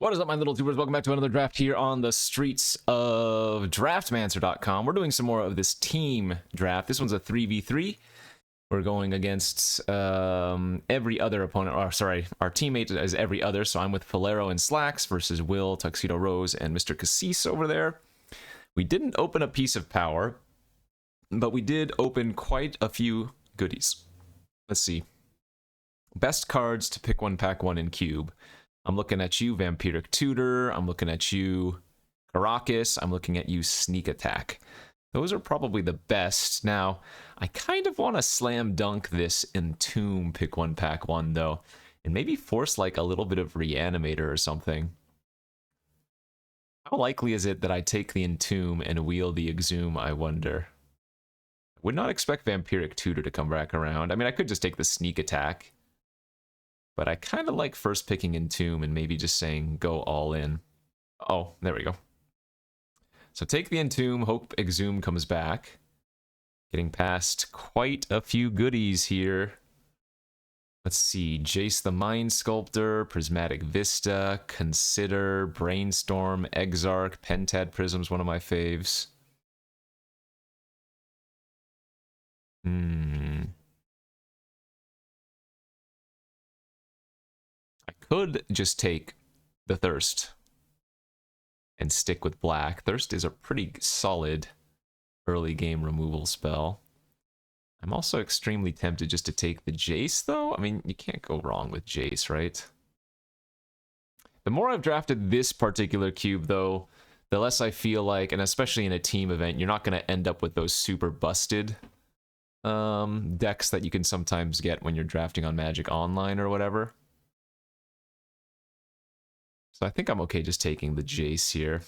What is up, my little tubers? Welcome back to another draft here on the streets of draftmancer.com. We're doing some more of this team draft. This one's a 3v3. We're going against every other opponent. Or sorry, our teammate is every other. So I'm with Falero and Slacks versus Will, Tuxedo Rose, and Mr. Cassis over there. We didn't open a piece of power, but we did open quite a few goodies. Let's see. Best cards to pick one, pack one in Cube. I'm looking at you, Vampiric Tutor. I'm looking at you, Caracas. I'm looking at you, Sneak Attack. Those are probably the best. Now, I kind of want to slam dunk this Entomb pick one, pack one, though, and maybe force like a little bit of Reanimator or something. How likely is it that I take the Entomb and wheel the Exhume, I wonder? I would not expect Vampiric Tutor to come back around. I mean, I could just take the Sneak Attack. But I kind of like first picking Entomb and maybe just saying go all in. Oh, there we go. So take the Entomb, hope Exhume comes back. Getting past quite a few goodies here. Let's see, Jace the Mind Sculptor, Prismatic Vista, Consider, Brainstorm, Exarch, Pentad Prism's one of my faves. Could just take the Thirst and stick with black. Thirst is a pretty solid early game removal spell. I'm also extremely tempted just to take the Jace, though. I mean, you can't go wrong with Jace, right? The more I've drafted this particular cube, though, the less I feel like, and especially in a team event, you're not going to end up with those super busted decks that you can sometimes get when you're drafting on Magic Online or whatever. So I think I'm okay just taking the Jace here.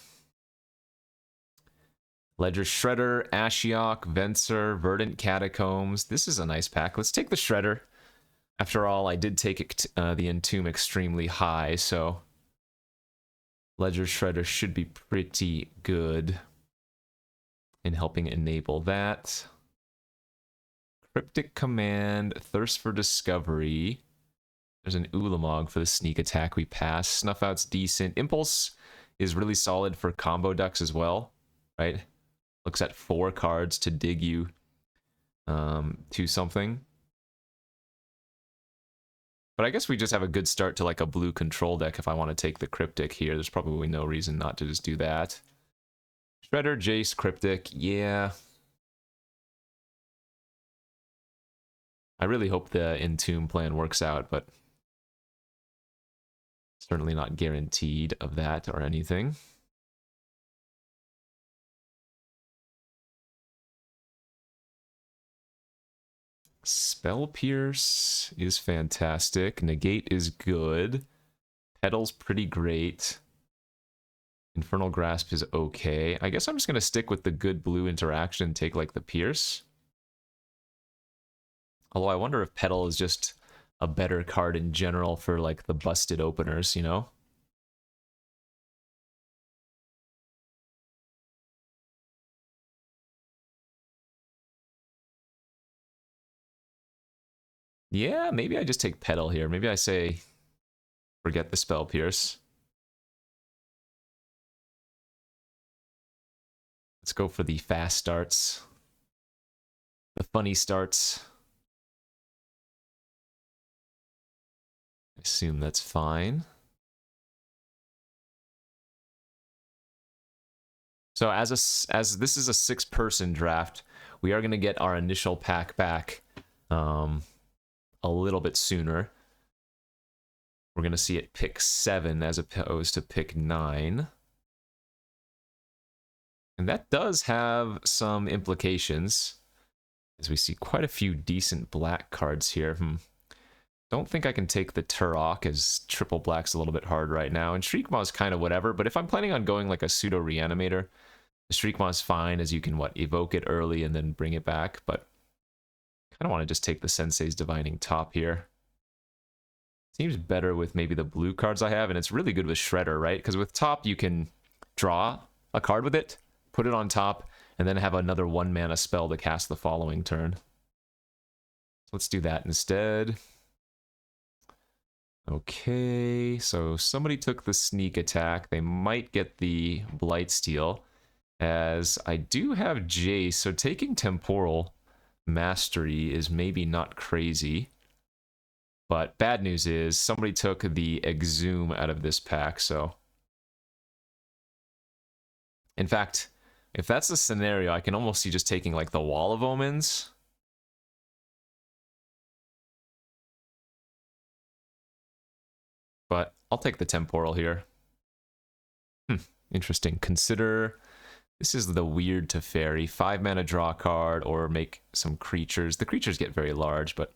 Ledger Shredder, Ashiok, Venser, Verdant Catacombs. This is a nice pack. Let's take the Shredder. After all, I did take it, the Entomb extremely high, so Ledger Shredder should be pretty good in helping enable that. Cryptic Command, Thirst for Discovery. There's an Ulamog for the Sneak Attack we pass. Snuff Out's decent. Impulse is really solid for combo decks as well, right? Looks at 4 cards to dig you to something. But I guess we just have a good start to like a blue control deck if I want to take the Cryptic here. There's probably no reason not to just do that. Shredder, Jace, Cryptic, yeah. I really hope the Entomb plan works out, but certainly not guaranteed of that or anything. Spell Pierce is fantastic. Negate is good. Petal's pretty great. Infernal Grasp is okay. I guess I'm just going to stick with the good blue interaction and take like the Pierce. Although I wonder if Petal is just a better card in general for like the busted openers, you know? Yeah, maybe I just take Petal here. Maybe I say forget the Spell Pierce. Let's go for the fast starts. The funny starts. I assume that's fine. So as this is a 6-person draft, we are going to get our initial pack back a little bit sooner. We're going to see it pick 7 as opposed to pick 9. And that does have some implications, as we see quite a few decent black cards here. Don't think I can take the Turok, as triple black's a little bit hard right now. And Shriekmaw is kind of whatever, but if I'm planning on going like a pseudo Reanimator, the Shriekmaw is fine, as you can, evoke it early and then bring it back, but I kind of want to just take the Sensei's Divining Top here. Seems better with maybe the blue cards I have, and it's really good with Shredder, right? Because with Top, you can draw a card with it, put it on top, and then have another 1-mana spell to cast the following turn. So let's do that instead. Okay, so somebody took the sneak attack. They might get the Blightsteel, as I do have Jace, so taking Temporal Mastery is maybe not crazy. But bad news is somebody took the Exhume out of this pack, so... In fact, if that's the scenario, I can almost see just taking like the Wall of Omens. But I'll take the Temporal here. Interesting. Consider... This is the Weird Teferi. 5 mana draw card or make some creatures. The creatures get very large, but...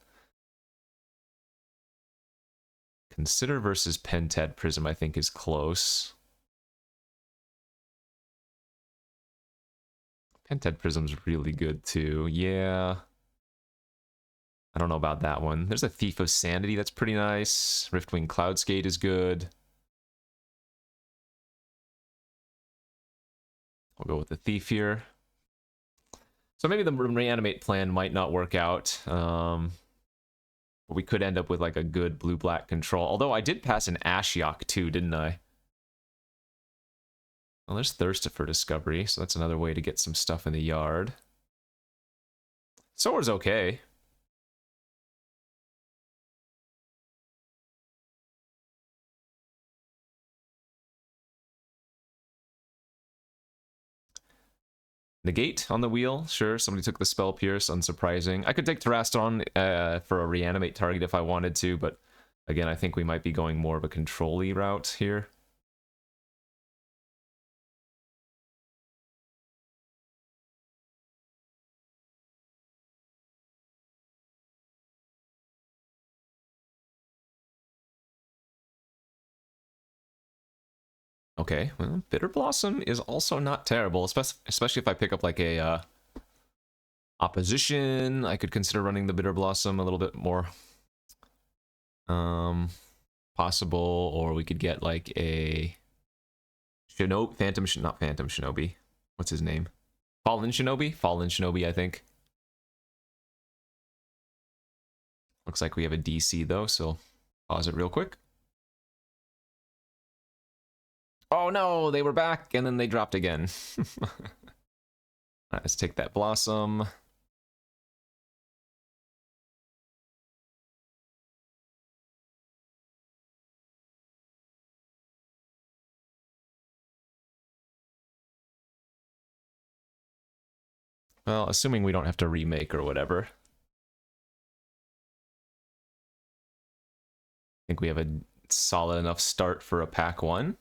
Consider versus Pentad Prism I think is close. Pentad Prism's really good too. Yeah. I don't know about that one. There's a Thief of Sanity that's pretty nice. Riftwing Cloudskate is good. I'll go with the Thief here. So maybe the reanimate plan might not work out. We could end up with like a good blue-black control. Although I did pass an Ashiok too, didn't I? Well, there's Thirst for Discovery, so that's another way to get some stuff in the yard. Soar's okay. Negate on the wheel, sure. Somebody took the Spell Pierce, unsurprising. I could take Terraston for a reanimate target if I wanted to, but again, I think we might be going more of a control-y route here. Okay, well, Bitter Blossom is also not terrible, especially if I pick up like a opposition. I could consider running the Bitter Blossom a little bit more possible, or we could get like a not Phantom Shinobi. What's his name? Fallen Shinobi, I think. Looks like we have a DC though, so pause it real quick. Oh no, they were back and then they dropped again. Alright, let's take that Blossom. Well, assuming we don't have to remake or whatever. I think we have a solid enough start for a pack 1.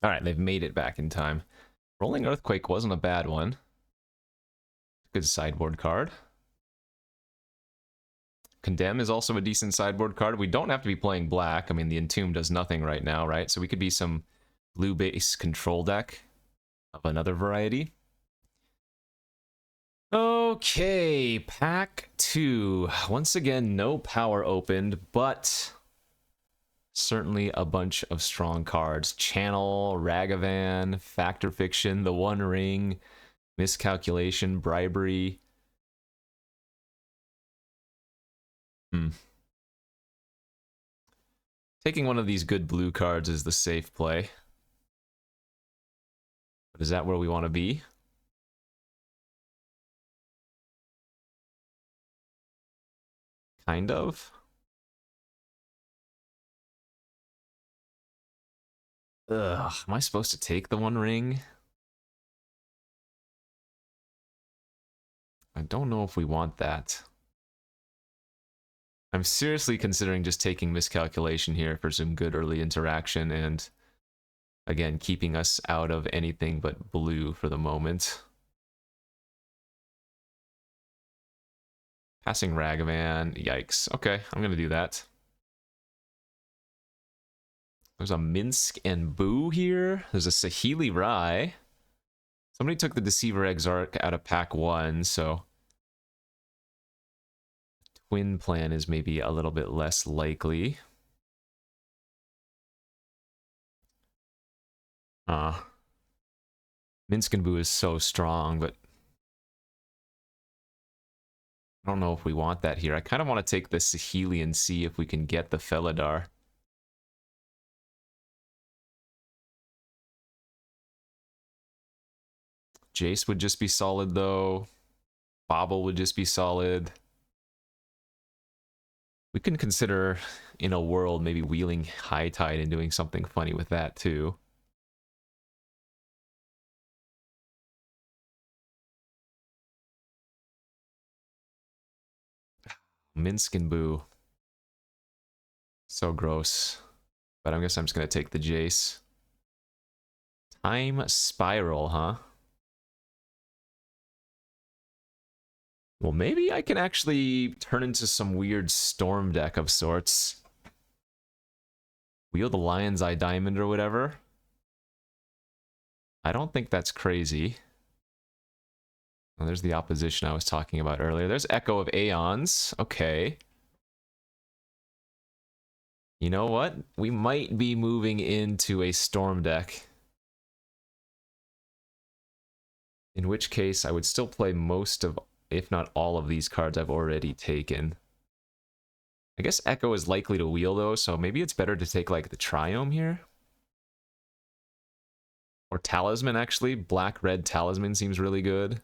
Alright, they've made it back in time. Rolling Earthquake wasn't a bad one. Good sideboard card. Condemn is also a decent sideboard card. We don't have to be playing black. I mean, the Entomb does nothing right now, right? So we could be some blue-based control deck of another variety. Okay, pack 2. Once again, no power opened, but certainly a bunch of strong cards. Channel, Ragavan, Factor Fiction, The One Ring, Miscalculation, Bribery. Taking one of these good blue cards is the safe play. But is that where we want to be? Kind of. Ugh, am I supposed to take the One Ring? I don't know if we want that. I'm seriously considering just taking Miscalculation here for some good early interaction and, again, keeping us out of anything but blue for the moment. Passing Ragavan, yikes. Okay, I'm gonna do that. There's a Minsk and Boo here. There's a Saheeli Rai. Somebody took the Deceiver Exarch out of pack 1, so Twin Plan is maybe a little bit less likely. Minsk and Boo is so strong, but I don't know if we want that here. I kind of want to take the Saheeli and see if we can get the Felidar. Jace would just be solid, though. Bobble would just be solid. We can consider, in a world, maybe wheeling High Tide and doing something funny with that, too. Minsk and Boo. So gross. But I guess I'm just going to take the Jace. Time Spiral, huh? Well, maybe I can actually turn into some weird storm deck of sorts. Wheel the Lion's Eye Diamond or whatever. I don't think that's crazy. Oh, there's the opposition I was talking about earlier. There's Echo of Aeons. Okay. You know what? We might be moving into a storm deck. In which case, I would still play most of, if not all of these cards I've already taken. I guess Echo is likely to wheel, though, so maybe it's better to take, like, the Triome here? Or Talisman, actually. Black-red Talisman seems really good.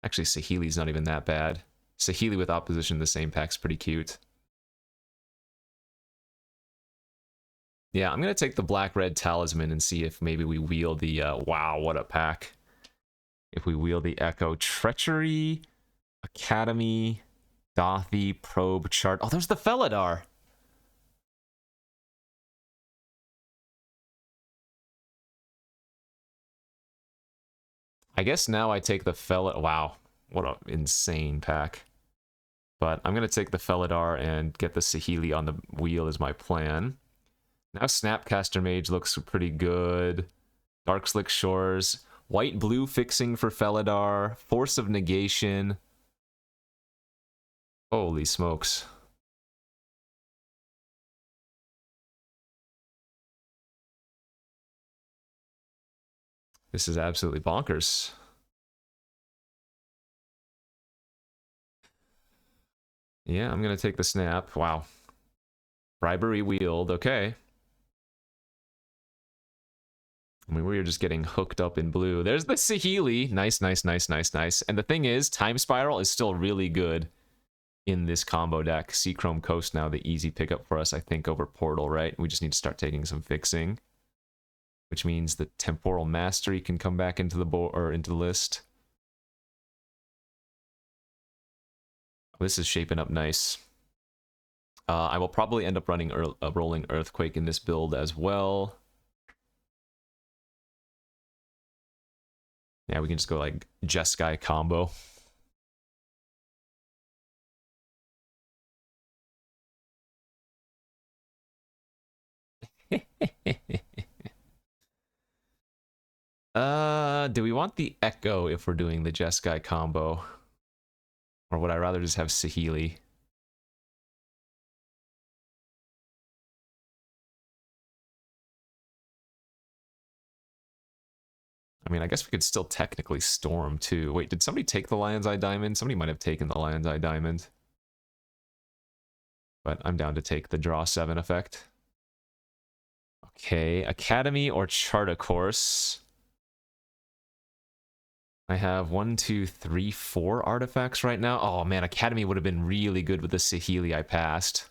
Actually, Saheeli's not even that bad. Saheeli with opposition in the same pack's pretty cute. Yeah, I'm going to take the Black-red Talisman and see if maybe we wheel the... wow, what a pack. If we wheel the Echo. Treachery, Academy, Dothy, Probe, Chart. Oh, there's the Felidar! I guess now I take the Felidar. Wow, what an insane pack. But I'm going to take the Felidar and get the Saheeli on the wheel is my plan. Now Snapcaster Mage looks pretty good. Dark Slick Shores. White-blue fixing for Felidar. Force of Negation. Holy smokes. This is absolutely bonkers. Yeah, I'm going to take the snap. Wow. Bribery wheeled. Okay. I mean, we were just getting hooked up in blue. There's the Saheeli. Nice, nice, nice, nice, nice. And the thing is, Time Spiral is still really good in this combo deck. Seachrome Coast now the easy pickup for us, I think, over Portal, right? We just need to start taking some fixing. Which means the Temporal Mastery can come back into the board or into the list. This is shaping up nice. I will probably end up running a Rolling Earthquake in this build as well. Yeah, we can just go like Jeskai combo. Do we want the Echo if we're doing the Jeskai combo? Or would I rather just have Saheeli? I mean, I guess we could still technically Storm, too. Wait, did somebody take the Lion's Eye Diamond? Somebody might have taken the Lion's Eye Diamond. But I'm down to take the Draw 7 effect. Okay, Academy or Charta Course. I have 1, 2, 3, 4 artifacts right now. Oh man, Academy would have been really good with the Saheeli I passed.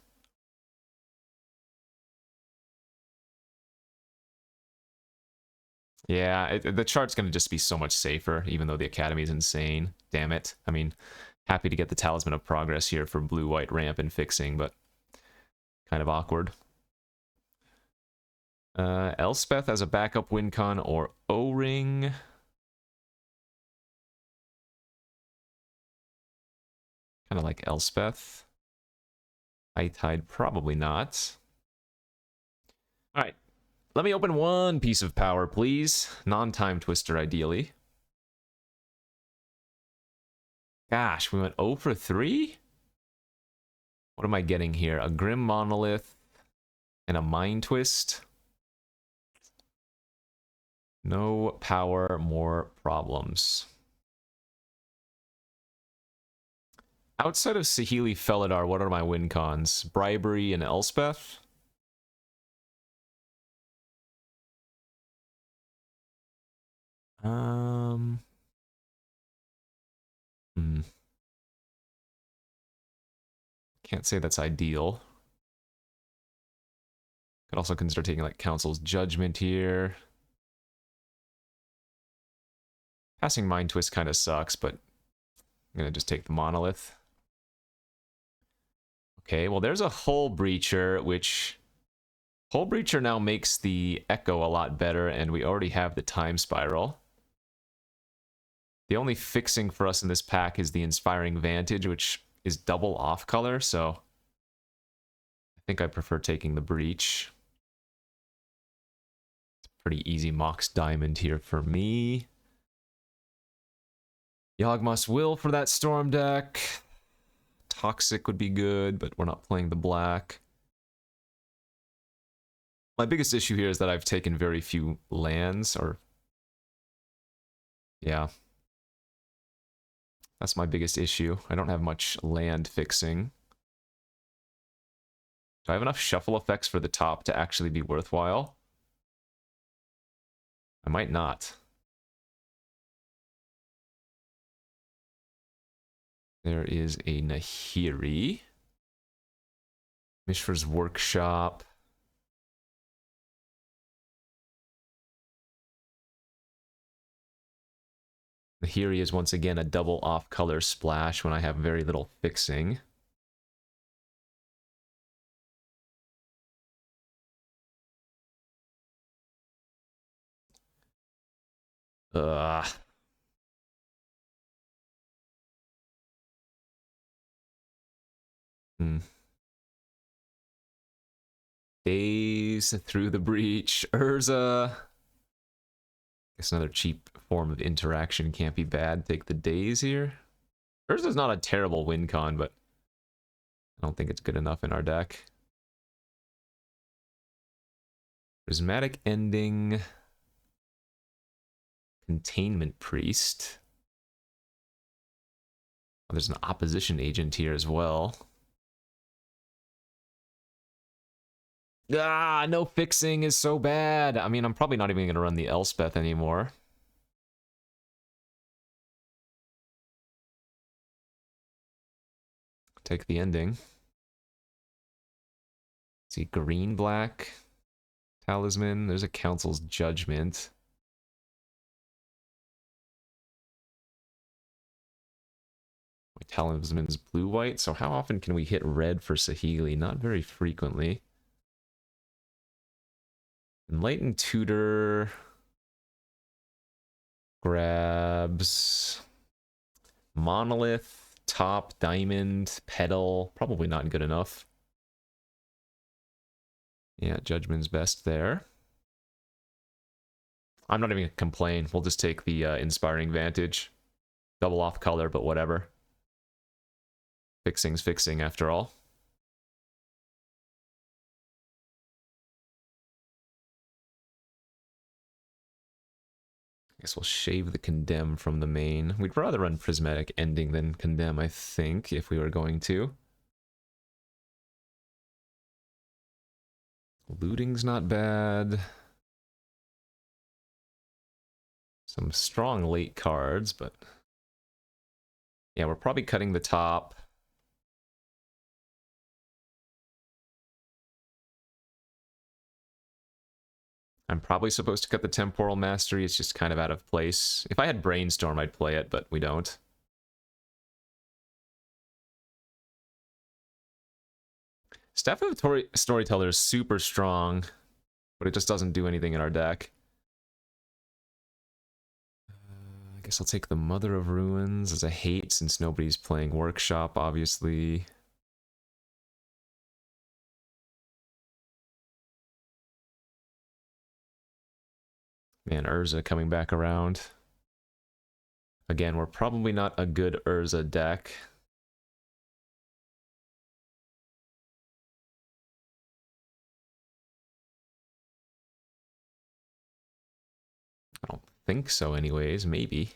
Yeah, the chart's going to just be so much safer, even though the Academy is insane. Damn it. I mean, happy to get the Talisman of Progress here for blue-white ramp and fixing, but kind of awkward. Elspeth as a backup win con or O-Ring. Kind of like Elspeth. High Tide, probably not. All right. Let me open one piece of power, please. Non-time twister, ideally. Gosh, we went 0 for 3? What am I getting here? A Grim Monolith and a Mind Twist. No power, more problems. Outside of Saheeli Felidar, what are my win cons? Bribery and Elspeth? Um... Hmm. Can't say that's ideal. Could also consider taking like Council's Judgment here. Passing Mind Twist kind of sucks, but I'm gonna just take the Monolith. Okay, well there's a Hull Breacher, which... Hull Breacher now makes the Echo a lot better, and we already have the Time Spiral. The only fixing for us in this pack is the Inspiring Vantage, which is double off color, so I think I prefer taking the Breach. It's a pretty easy Mox Diamond here for me. Yawgmoth's Will for that Storm deck. Toxic would be good, but we're not playing the black. My biggest issue here is that I've taken very few lands, or... Yeah. That's my biggest issue. I don't have much land fixing. Do I have enough shuffle effects for the top to actually be worthwhile? I might not. There is a Nahiri. Mishra's Workshop. Nahiri is once again a double off-color splash when I have very little fixing. Ugh. Days through the breach. Urza. Guess another cheap form of interaction can't be bad. Take the days here. Urza's not a terrible win con, but I don't think it's good enough in our deck. Prismatic Ending. Containment Priest. Oh, there's an opposition agent here as well. Ah, no fixing is so bad. I mean, I'm probably not even going to run the Elspeth anymore. Take the ending. Let's see, green, black. Talisman. There's a Council's Judgment. My Talisman's blue-white, so how often can we hit red for Saheeli? Not very frequently. Enlightened Tutor grabs Monolith, Top, Diamond, Petal. Probably not good enough. Yeah, Judgment's best there. I'm not even going to complain. We'll just take the Inspiring Vantage. Double off color, but whatever. Fixing's fixing after all. I guess we'll shave the Condemn from the main. We'd rather run Prismatic Ending than Condemn, I think, if we were going to. Looting's not bad. Some strong late cards, but... Yeah, we're probably cutting the top. I'm probably supposed to cut the Temporal Mastery. It's just kind of out of place. If I had Brainstorm, I'd play it, but we don't. Staff of Storyteller is super strong, but it just doesn't do anything in our deck. I guess I'll take the Mother of Ruins as a hate since nobody's playing Workshop, obviously. Man, Urza coming back around. Again, we're probably not a good Urza deck. I don't think so anyways, maybe.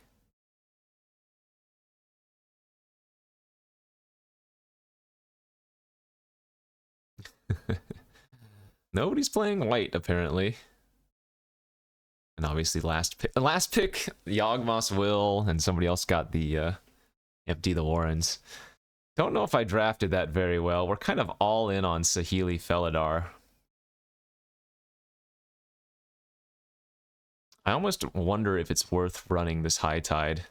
Nobody's playing white, apparently. And obviously last pick, Yawgmoth will, and somebody else got the empty the Warrens. Don't know if I drafted that very well. We're kind of all in on Saheeli Felidar. I almost wonder if it's worth running this High Tide.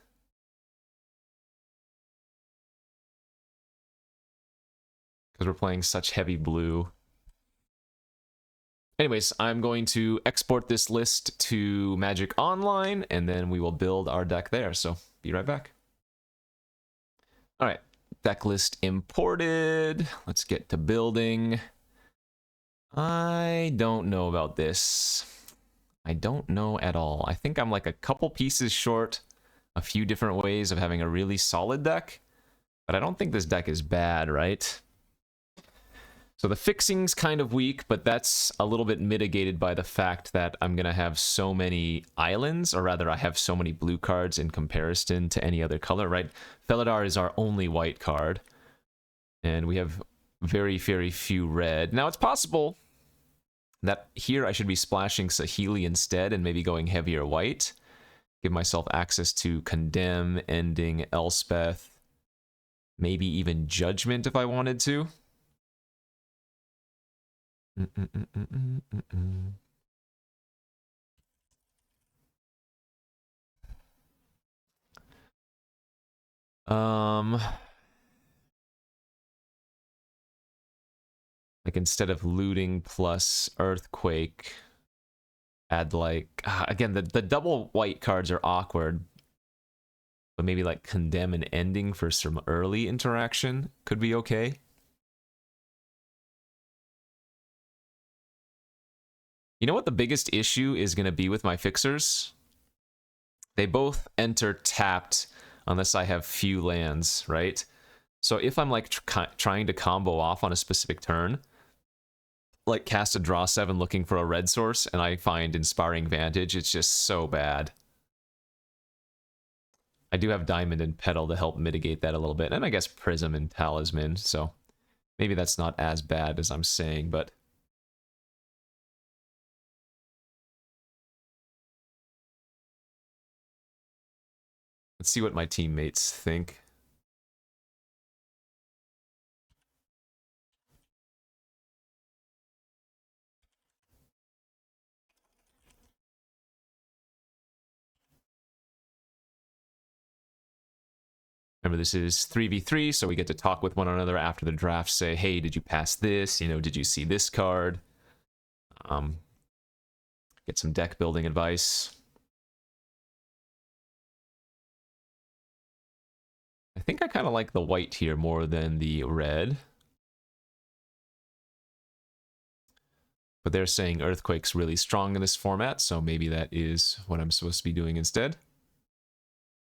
Because we're playing such heavy blue. Anyways, I'm going to export this list to Magic Online, and then we will build our deck there. So, be right back. All right, deck list imported. Let's get to building. I don't know about this. I don't know at all. I think I'm like a couple pieces short, a few different ways of having a really solid deck, but I don't think this deck is bad, right? So the fixing's kind of weak, but that's a little bit mitigated by the fact that I'm going to have so many islands, or rather I have so many blue cards in comparison to any other color, right? Felidar is our only white card, and we have very, very few red. Now, it's possible that here I should be splashing Saheeli instead and maybe going heavier white. Give myself access to Condemn, Ending, Elspeth, maybe even Judgment if I wanted to. Like instead of looting plus earthquake, add like again the double white cards are awkward, but maybe like Condemn and Ending for some early interaction could be okay. You know what the biggest issue is going to be with my fixers? They both enter tapped unless I have few lands, right? So if I'm like trying to combo off on a specific turn, like cast a draw 7 looking for a red source, and I find Inspiring Vantage, it's just so bad. I do have Diamond and Petal to help mitigate that a little bit, and I guess Prism and Talisman, so maybe that's not as bad as I'm saying, but... Let's see what my teammates think. Remember, this is 3v3, so we get to talk with one another after the draft, say, hey, did you pass this? You know, did you see this card? Get some deck building advice. I think I kind of like the white here more than the red. But they're saying Earthquake's really strong in this format, so maybe that is what I'm supposed to be doing instead.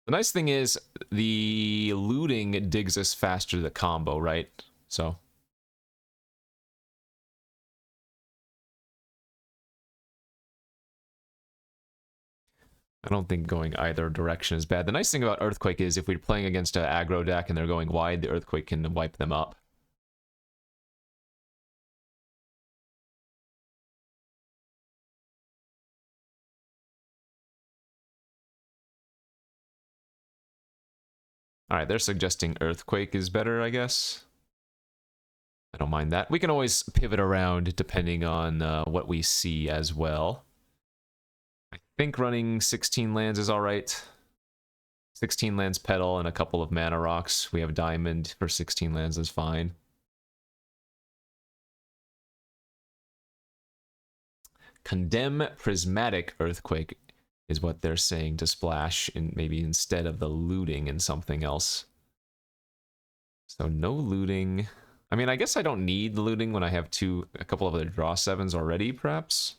The nice thing is, the looting digs us faster to the combo, right? So... I don't think going either direction is bad. The nice thing about Earthquake is if we're playing against an aggro deck and they're going wide, the Earthquake can wipe them up. Alright, they're suggesting Earthquake is better, I guess. I don't mind that. We can always pivot around depending on what we see as well. I think running 16 lands is alright. 16 lands Petal and a couple of mana rocks. We have Diamond for 16 lands is fine. Condemn Prismatic Earthquake is what they're saying to splash in maybe instead of the looting in something else. So no looting. I mean, I guess I don't need the looting when I have a couple of other draw 7s already, perhaps.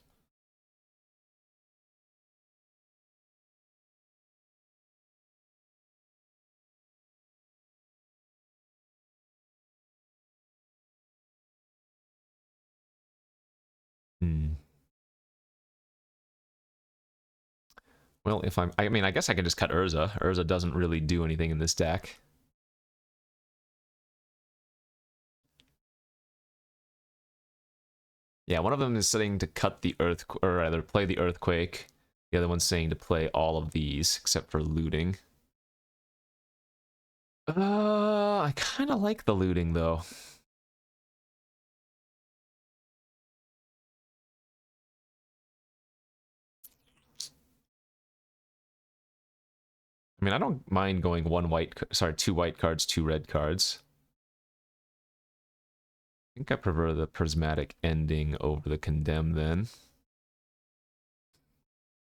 Well, if I mean, I guess I can just cut Urza. Urza doesn't really do anything in this deck. Yeah, one of them is saying to cut the earth, or rather play the earthquake. The other one's saying to play all of these except for looting. I kind of like the looting though. I mean, I don't mind going two white cards, two red cards. I think I prefer the prismatic ending over the condemn then.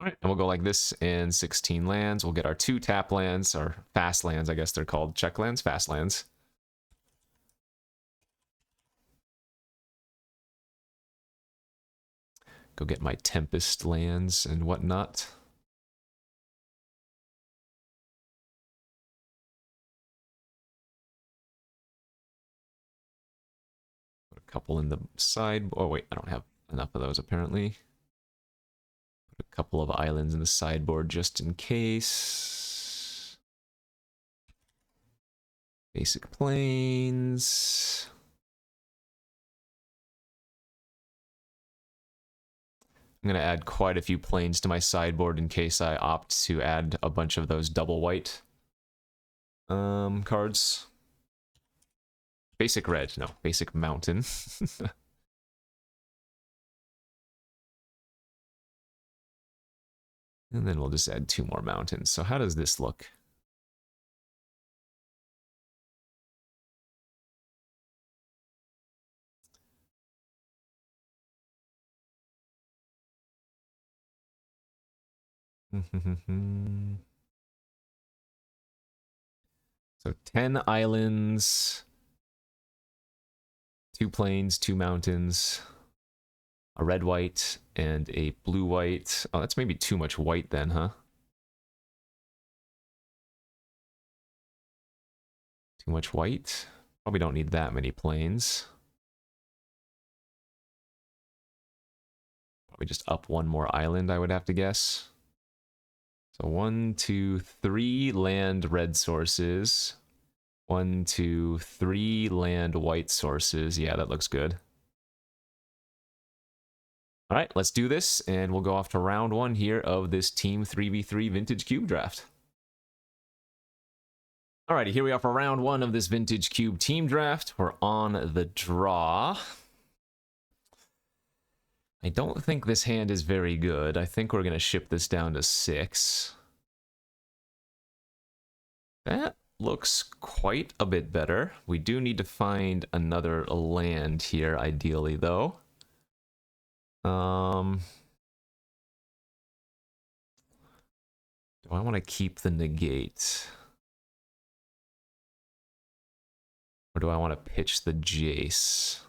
Alright, and we'll go like this in 16 lands. We'll get our 2 tap lands, or fast lands, I guess they're called. Check lands, fast lands. Go get my Tempest lands and whatnot. Put a couple in the side. Oh wait, I don't have enough of those apparently. Put a couple of islands in the sideboard just in case. Basic plains. I'm going to add quite a few planes to my sideboard in case I opt to add a bunch of those double white cards. Basic red, no, basic mountain. And then we'll just add 2 more mountains. So how does this look? So 10 islands, 2 plains, 2 mountains, a red white, and a blue white. Oh, that's maybe too much white then, huh? Too much white? Probably don't need that many plains. Probably just up 1 more island, I would have to guess. So 1, 2, 3 land red sources. 1, 2, 3 land white sources. Yeah, that looks good. All right, let's do this, and we'll go off to round 1 here of this Team 3v3 Vintage Cube Draft. Alrighty, here we are for round 1 of this Vintage Cube Team Draft. We're on the draw. I don't think this hand is very good. I think we're going to ship this down to 6. That looks quite a bit better. We do need to find another land here, ideally, though. Do I want to keep the negate? Or do I want to pitch the Jace?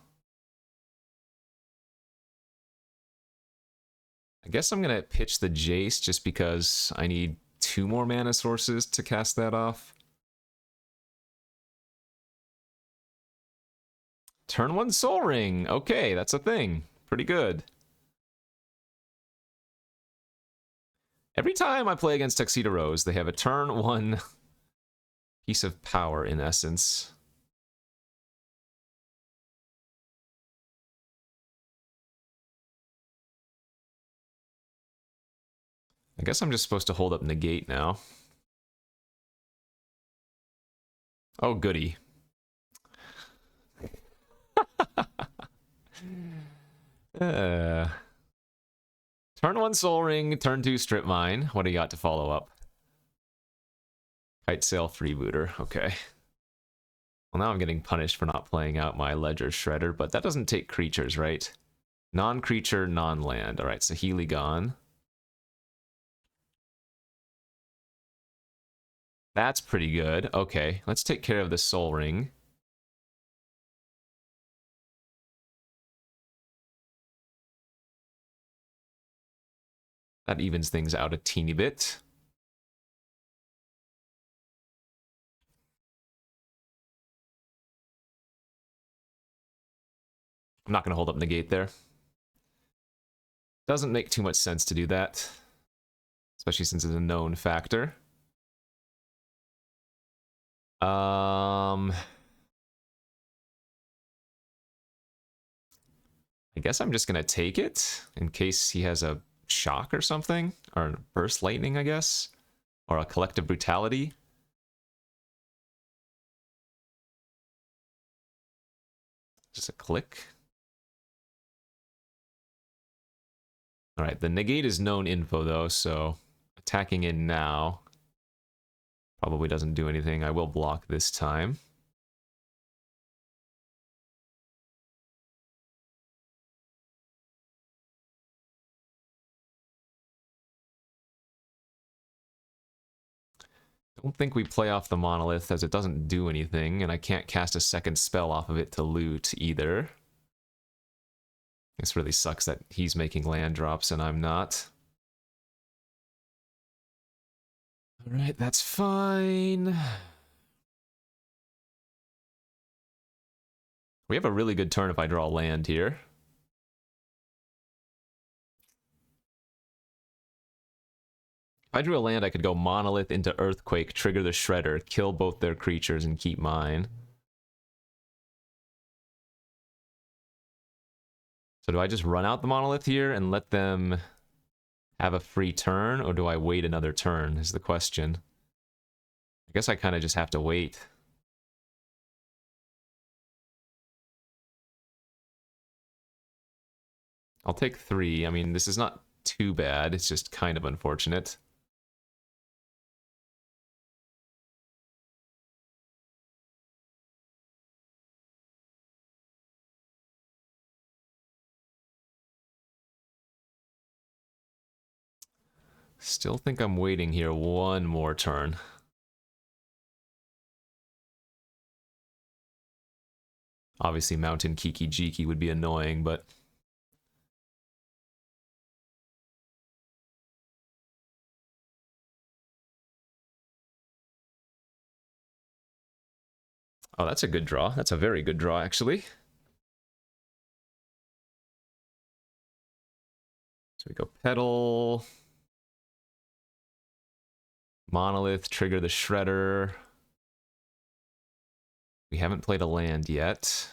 I guess I'm going to pitch the Jace just because I need 2 more mana sources to cast that off. Turn 1 Soul Ring. Okay, that's a thing. Pretty good. Every time I play against Tuxedo Rose, they have a turn 1 piece of power, in essence. I guess I'm just supposed to hold up negate now. Oh, goody. Turn 1 Soul Ring, turn 2 Strip Mine. What do you got to follow up? Kite Sail Freebooter. Okay. Well, now I'm getting punished for not playing out my Ledger Shredder, but that doesn't take creatures, right? Non-creature, non-land. Alright, so Healy gone. That's pretty good. Okay, let's take care of the Soul Ring. That evens things out a teeny bit. I'm not going to hold up negate there. Doesn't make too much sense to do that, especially since it's a known factor. I guess I'm just gonna take it in case he has a shock or something, or burst lightning, I guess, or a collective brutality. Just a click. All right, the negate is known info though, so attacking in now probably doesn't do anything. I will block this time. Don't think we play off the monolith as it doesn't do anything, and I can't cast a second spell off of it to loot either. This really sucks that he's making land drops and I'm not. Alright, that's fine. We have a really good turn if I draw land here. If I drew a land, I could go Monolith into Earthquake, trigger the Shredder, kill both their creatures, and keep mine. So do I just run out the Monolith here and let them have a free turn, or do I wait another turn, is the question. I guess I kind of just have to wait. I'll take 3. I mean, this is not too bad, it's just kind of unfortunate. Still think I'm waiting here one more turn. Obviously, Mountain Kiki Jiki would be annoying, but... Oh, that's a good draw. That's a very good draw, actually. So we go Petal... Monolith, trigger the Shredder. We haven't played a land yet.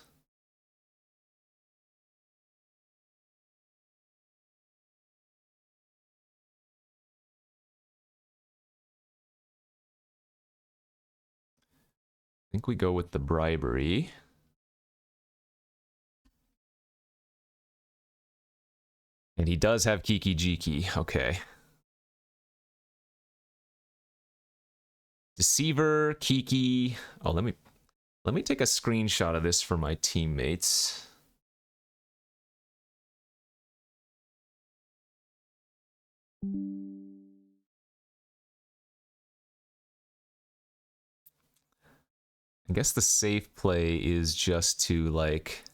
I think we go with the Bribery. And he does have Kiki Jiki. Okay. Deceiver, Kiki. Oh, let me take a screenshot of this for my teammates. I guess the safe play is just to, like...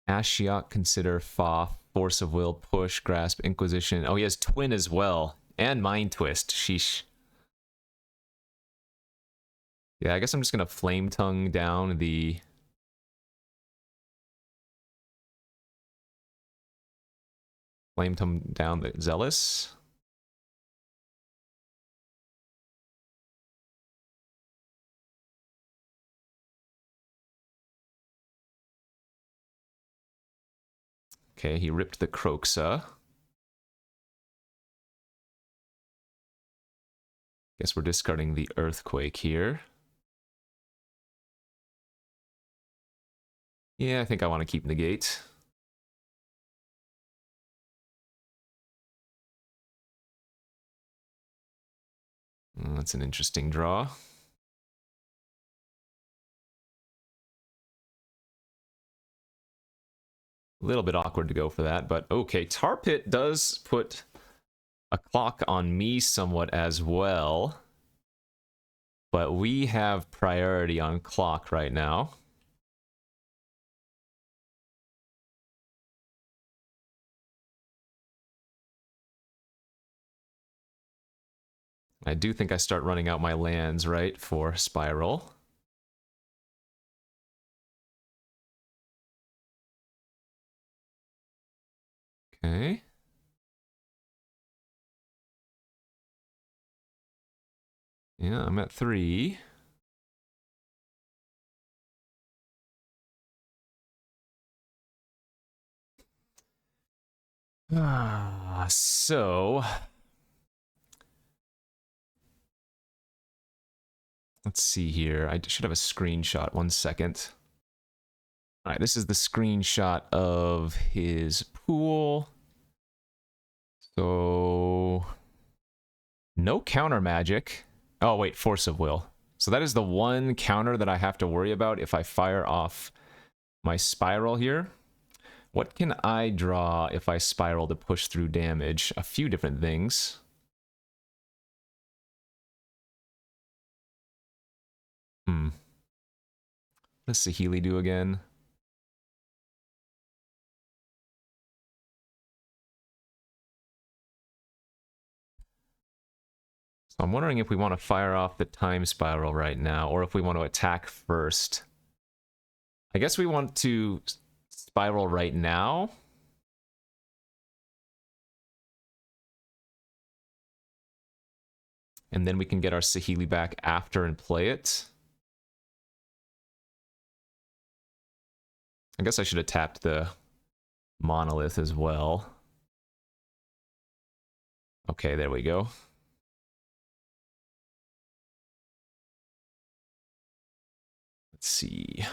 Ashiok, Consider, Fa, Force of Will, Push, Grasp, Inquisition. Oh, he has Twin as well. And Mind Twist. Sheesh. Yeah, I guess I'm just gonna Flame Tongue down the... Flame Tongue down the Zealous. Okay, he ripped the Kroxa. Guess we're discarding the Earthquake here. Yeah, I think I want to keep Negate. That's an interesting draw. A little bit awkward to go for that, but okay. Tar Pit does put a clock on me somewhat as well. But we have priority on clock right now. I do think I start running out my lands, right, for Spiral. Okay. Yeah, I'm at 3. So let's see here. I should have a screenshot. 1 second. All right, this is the screenshot of his pool. So no counter magic. Oh wait, force of will. So that is the one counter that I have to worry about if I fire off my spiral here. What can I draw if I spiral to push through damage? A few different things. What does Saheeli do again? So I'm wondering if we want to fire off the time spiral right now, or if we want to attack first. I guess we want to spiral right now. And then we can get our Saheeli back after and play it. I guess I should have tapped the monolith as well. Okay, there we go. Let's see.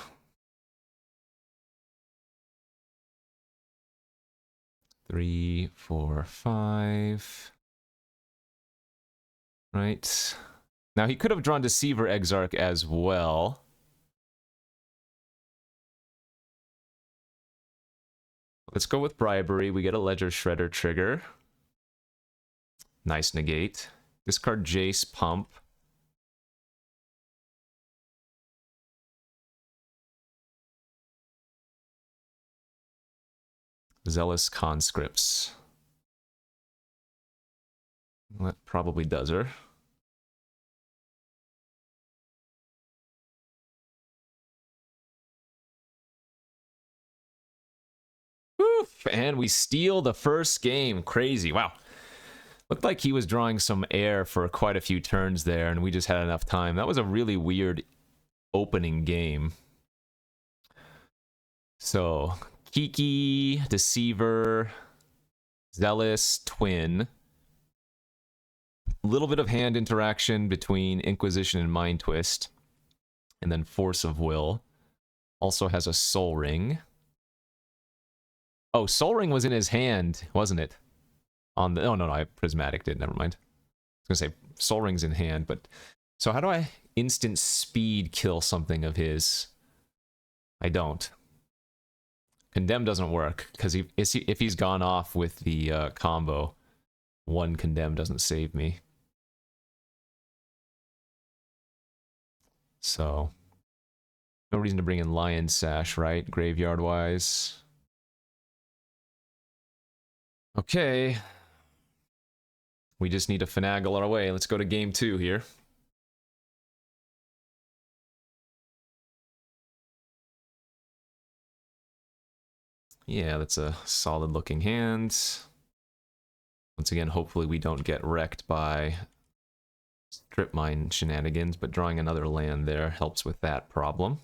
Three, four, five. Right. Now he could have drawn Deceiver Exarch as well. Let's go with Bribery. We get a Ledger Shredder trigger. Nice negate. Discard Jace Pump. Zealous Conscripts. That probably does her. Oof, and we steal the first game. Crazy. Wow. Looked like he was drawing some air for quite a few turns there, and we just had enough time. That was a really weird opening game. So, Kiki, Deceiver, Zealous, Twin. A little bit of hand interaction between Inquisition and Mind Twist. And then Force of Will. Also has a Soul Ring. Oh, Soul Ring was in his hand, wasn't it? On the... Oh, no, I Prismatic did. Never mind. I was going to say, Soul Ring's in hand, but... So how do I instant speed kill something of his? I don't. Condemn doesn't work, because if he's gone off with the combo, one Condemn doesn't save me. So, no reason to bring in Lion Sash, right? Graveyard-wise. Okay. We just need to finagle our way. Let's go to game 2 here. Yeah, that's a solid-looking hand. Once again, hopefully we don't get wrecked by Strip Mine shenanigans, but drawing another land there helps with that problem.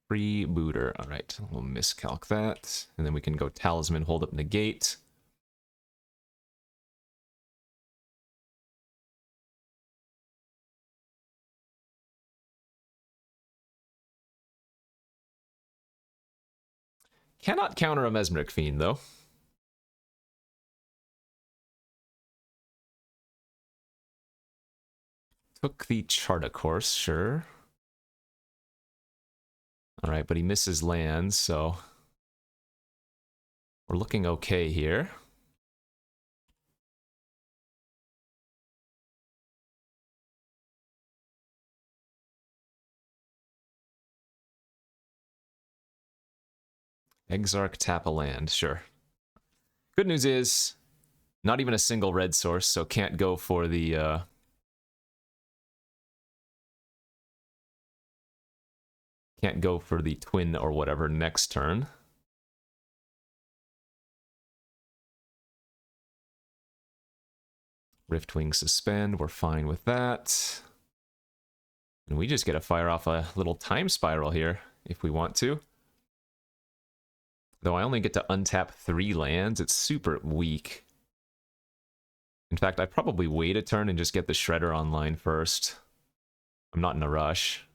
Freebooter. All right, we'll miscalc that. And then we can go Talisman, hold up Negate. Cannot counter a Mesmeric Fiend, though. Took the Charta course, sure. Alright, but he misses lands, so... We're looking okay here. Exarch, tap a land, sure. Good news is, not even a single red source, so can't go for the, can't go for the twin or whatever next turn. Riftwing suspend, we're fine with that. And we just get to fire off a little time spiral here, if we want to. Though I only get to untap 3 lands, it's super weak. In fact, I probably wait a turn and just get the Shredder online first. I'm not in a rush.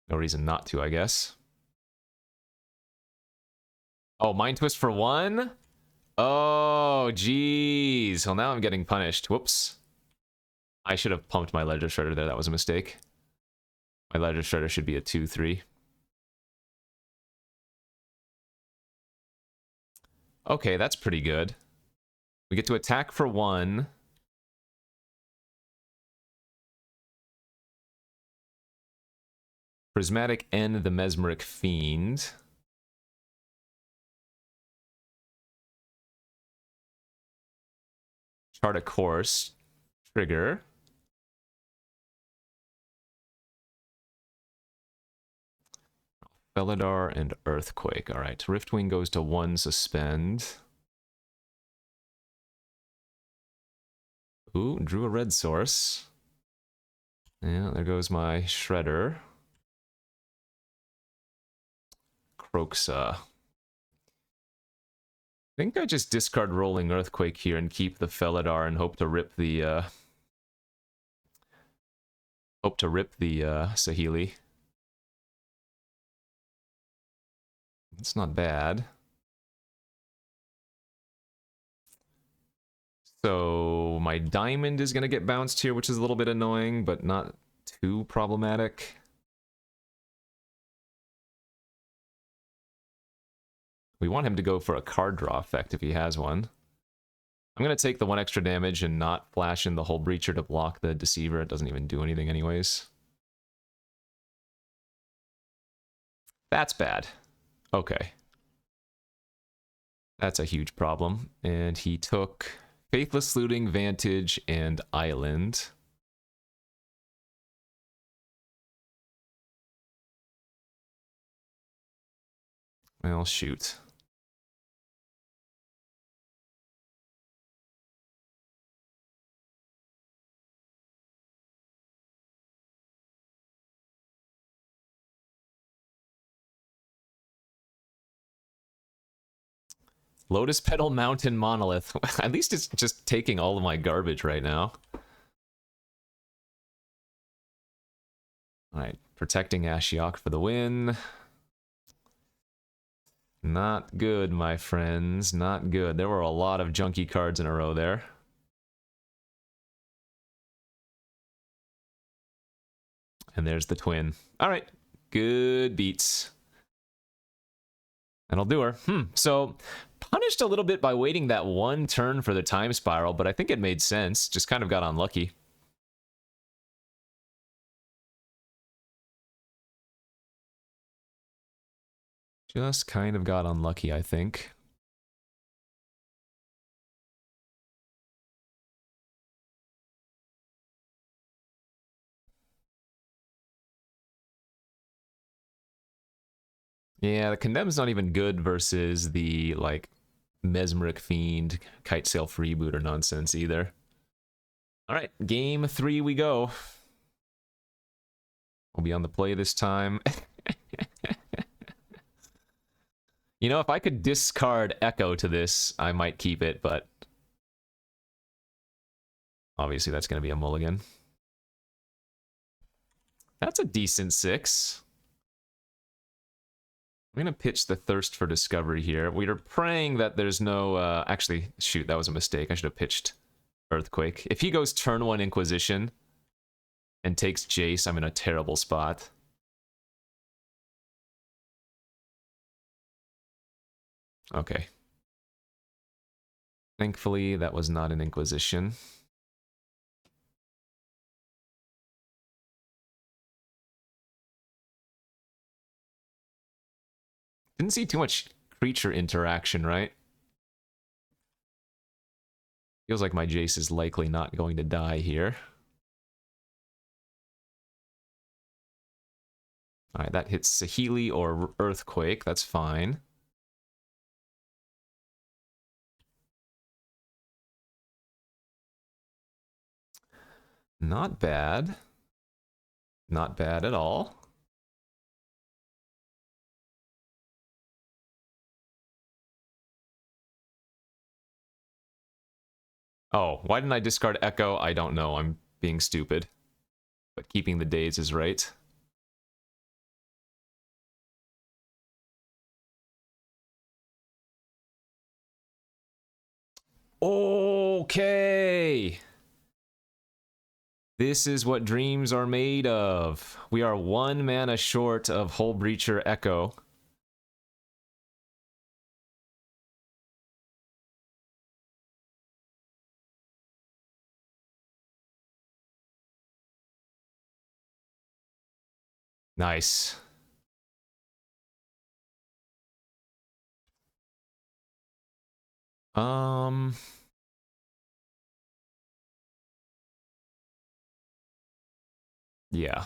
No reason not to, I guess. Oh, Mind Twist for 1? Oh, jeez. Well, now I'm getting punished. Whoops. I should have pumped my Ledger Shredder there. That was a mistake. My Ledger Shredder should be a 2-3. Okay, that's pretty good. We get to attack for 1. Prismatic End the Mesmeric Fiend. Chart a course. Trigger. Felidar and Earthquake. Alright, Riftwing goes to 1 suspend. Ooh, drew a red source. Yeah, there goes my Shredder. Kroxa. I think I just discard Rolling Earthquake here and keep the Felidar and hope to rip the Saheeli. It's not bad. So my diamond is going to get bounced here, which is a little bit annoying, but not too problematic. We want him to go for a card draw effect if he has one. I'm going to take the 1 extra damage and not flash in the Hull Breacher to block the Deceiver. It doesn't even do anything anyways. That's bad. Okay. That's a huge problem. And he took Faithless Looting, Vantage, and Island. Well, shoot. Lotus Petal Mountain Monolith. At least it's just taking all of my garbage right now. Alright, protecting Ashiok for the win. Not good, my friends. Not good. There were a lot of junky cards in a row there. And there's the twin. Alright, good beats. That'll do her. So, punished a little bit by waiting that 1 turn for the time spiral, but I think it made sense. Just kind of got unlucky. Just kind of got unlucky, I think. Yeah, the Condemn's not even good versus the, like, Mesmeric Fiend, Kite Sail Freebooter nonsense either. Alright, game 3 we go. We'll be on the play this time. You know, if I could discard Echo to this, I might keep it, but obviously that's going to be a mulligan. That's a decent 6. I'm going to pitch the Thirst for Discovery here. We are praying that there's no... actually, shoot, that was a mistake. I should have pitched Earthquake. If he goes turn 1 Inquisition and takes Jace, I'm in a terrible spot. Okay. Thankfully, that was not an Inquisition. Didn't see too much creature interaction, right? Feels like my Jace is likely not going to die here. Alright, that hits Saheeli or Earthquake. That's fine. Not bad. Not bad at all. Oh, why didn't I discard Echo? I don't know. I'm being stupid. But keeping the days is right. Okay. This is what dreams are made of. We are 1 mana short of Hull Breacher Echo. Nice. Yeah.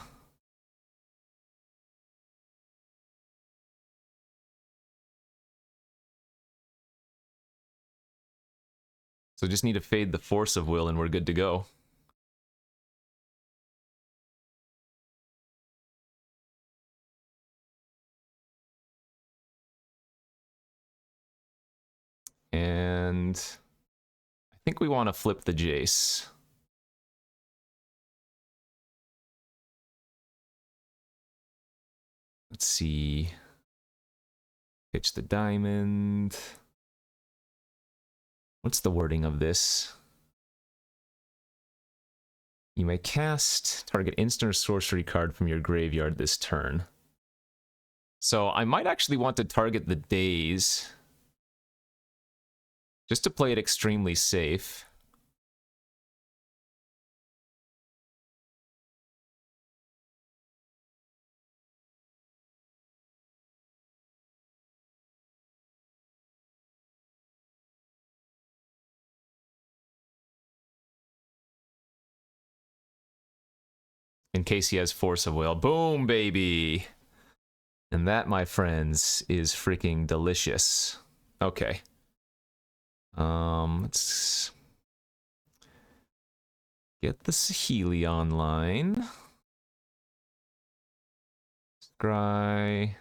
So just need to fade the Force of Will and we're good to go. And I think we want to flip the Jace. Let's see. Pitch the diamond. What's the wording of this? You may cast target instant or sorcery card from your graveyard this turn. So I might actually want to target the days, just to play it extremely safe. In case he has Force of Will. Boom, baby! And that, my friends, is freaking delicious. Okay. Let's get the Saheeli online. Scry.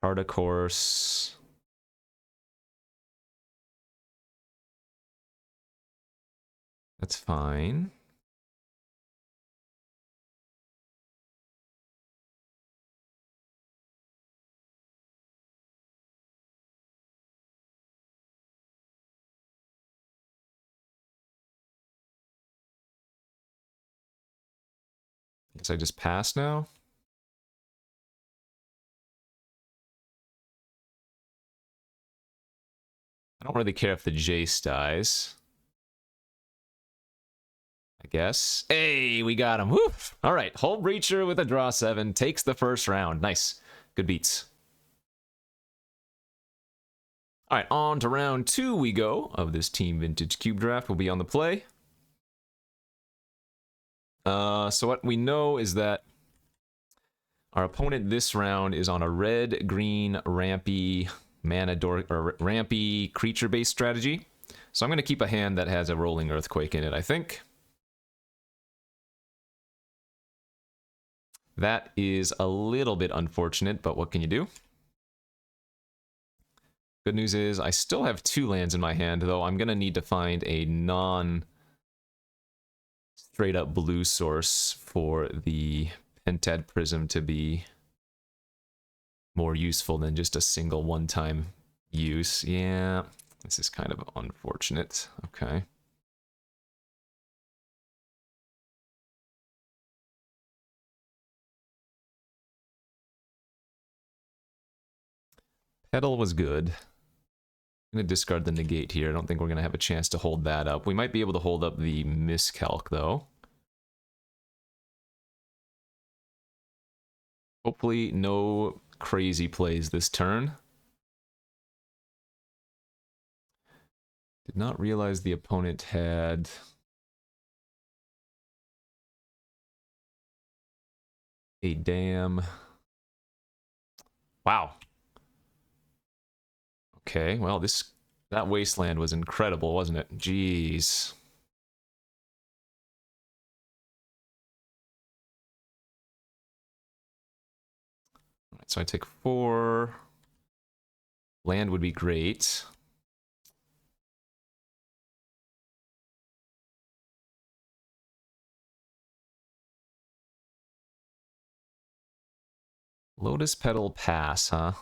Chart a course. That's fine. Guess I just pass now? I don't really care if the Jace dies. I guess. Hey, we got him. Woo! All right, Hull Breacher with a draw 7 takes the first round. Nice. Good beats. All right, on to round 2 we go of this Team Vintage Cube Draft. Will be on the play. So what we know is that our opponent this round is on a red-green rampy mana dork or rampy creature-based strategy. So I'm going to keep a hand that has a rolling earthquake in it, I think. That is a little bit unfortunate, but what can you do? Good news is I still have 2 lands in my hand, though I'm going to need to find a non-straight-up blue source for the Pentad Prism to be more useful than just a single one-time use. Yeah, this is kind of unfortunate. Okay. Petal was good. I'm going to discard the negate here. I don't think we're going to have a chance to hold that up. We might be able to hold up the miscalc, though. Hopefully no crazy plays this turn. Did not realize the opponent had a dam. Wow. Okay, well, that wasteland was incredible, wasn't it? Jeez. All right, so I take 4. Land would be great. Lotus Petal Pass, huh?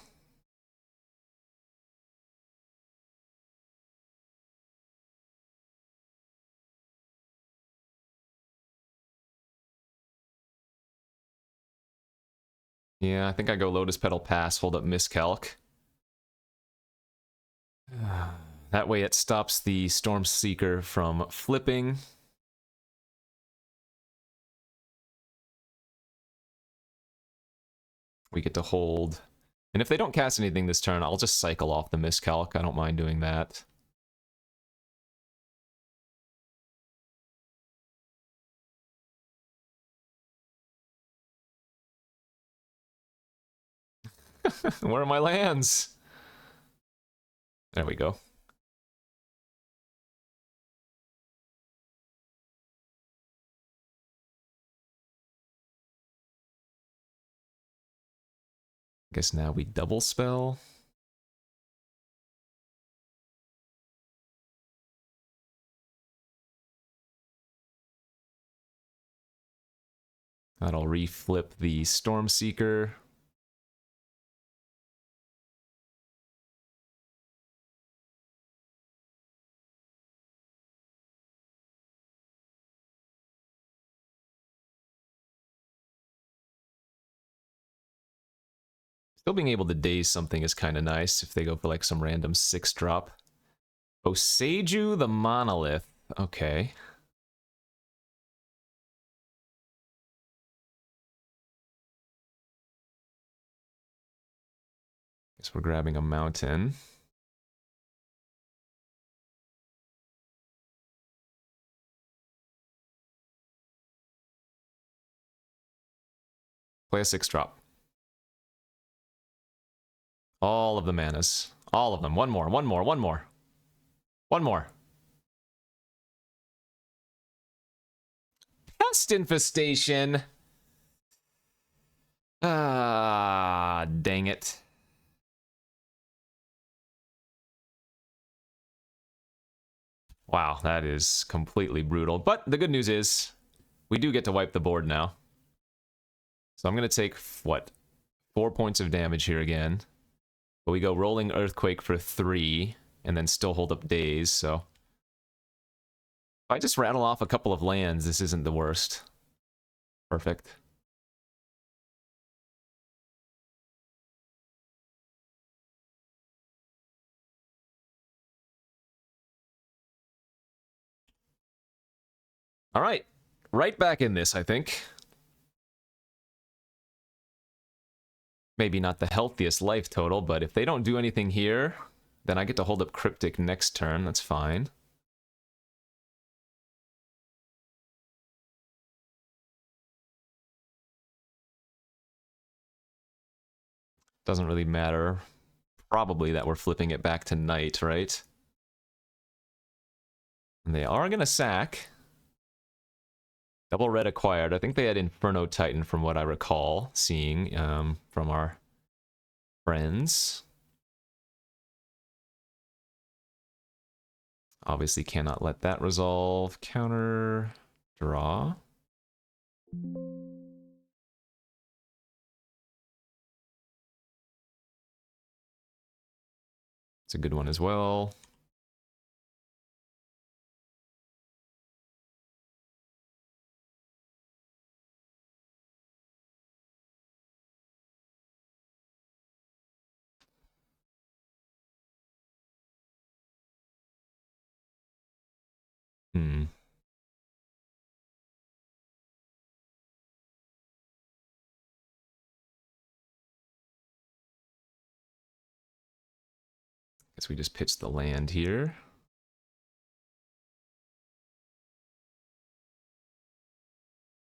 Yeah, I think I go Lotus Petal Pass, hold up Miscalc. That way it stops the Storm Seeker from flipping. We get to hold. And if they don't cast anything this turn, I'll just cycle off the Miscalc. I don't mind doing that. Where are my lands? There we go. Guess now we double spell. That'll reflip the Storm Seeker. Still being able to daze something is kind of nice if they go for like some random 6-drop. Oseiju the Monolith. Okay. Guess we're grabbing a mountain. Play a 6-drop. All of the manas. All of them. One more, one more, one more. One more. Pest Infestation. Ah, dang it. Wow, that is completely brutal. But the good news is, we do get to wipe the board now. So I'm going to take, what, 4 points of damage here again. But we go Rolling Earthquake for 3, and then still hold up Daze, so... If I just rattle off a couple of lands, this isn't the worst. Perfect. All right, right back in this, I think. Maybe not the healthiest life total, but if they don't do anything here, then I get to hold up Cryptic next turn. That's fine. Doesn't really matter. Probably that we're flipping it back to Night, right? And they are going to sack. Double red acquired. I think they had Inferno Titan from what I recall seeing from our friends. Obviously cannot let that resolve. Counter, draw. It's a good one as well. Guess we just pitch the land here.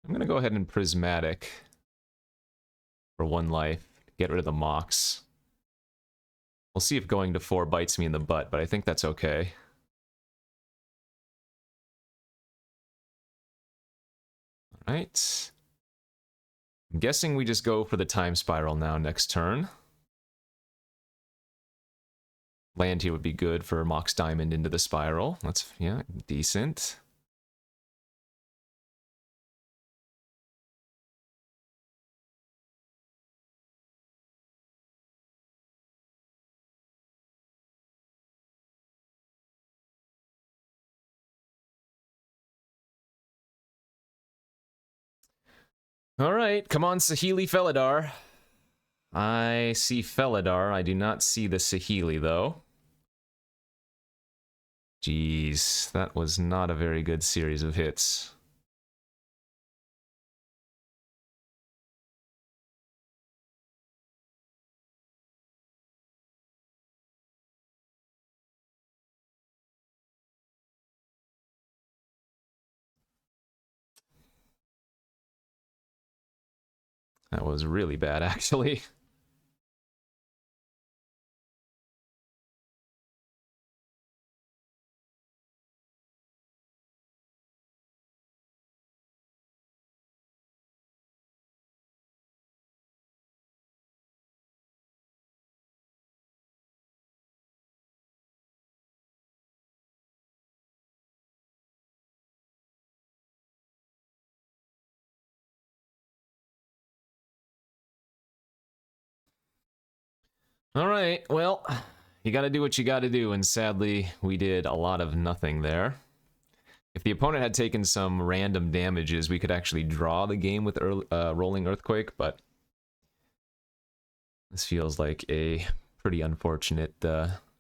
I'm gonna go ahead and Prismatic for 1 life. Get rid of the Mox. We'll see if going to 4 bites me in the butt, but I think that's okay. Alright. I'm guessing we just go for the Time Spiral now next turn. Land here would be good for Mox Diamond into the Spiral. That's, yeah, decent. Alright, come on, Saheeli Felidar. I see Felidar. I do not see the Saheeli, though. Jeez, that was not a very good series of hits. That was really bad, actually. Alright, well, you gotta do what you gotta do, and sadly, we did a lot of nothing there. If the opponent had taken some random damages, we could actually draw the game with Rolling Earthquake, but this feels like a pretty unfortunate,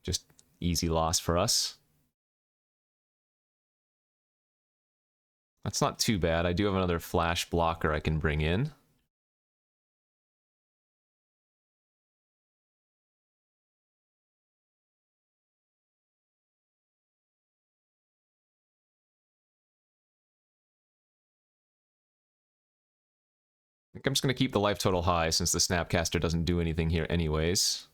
just easy loss for us. That's not too bad. I do have another flash blocker I can bring in. I think I'm just going to keep the life total high since the Snapcaster doesn't do anything here anyways.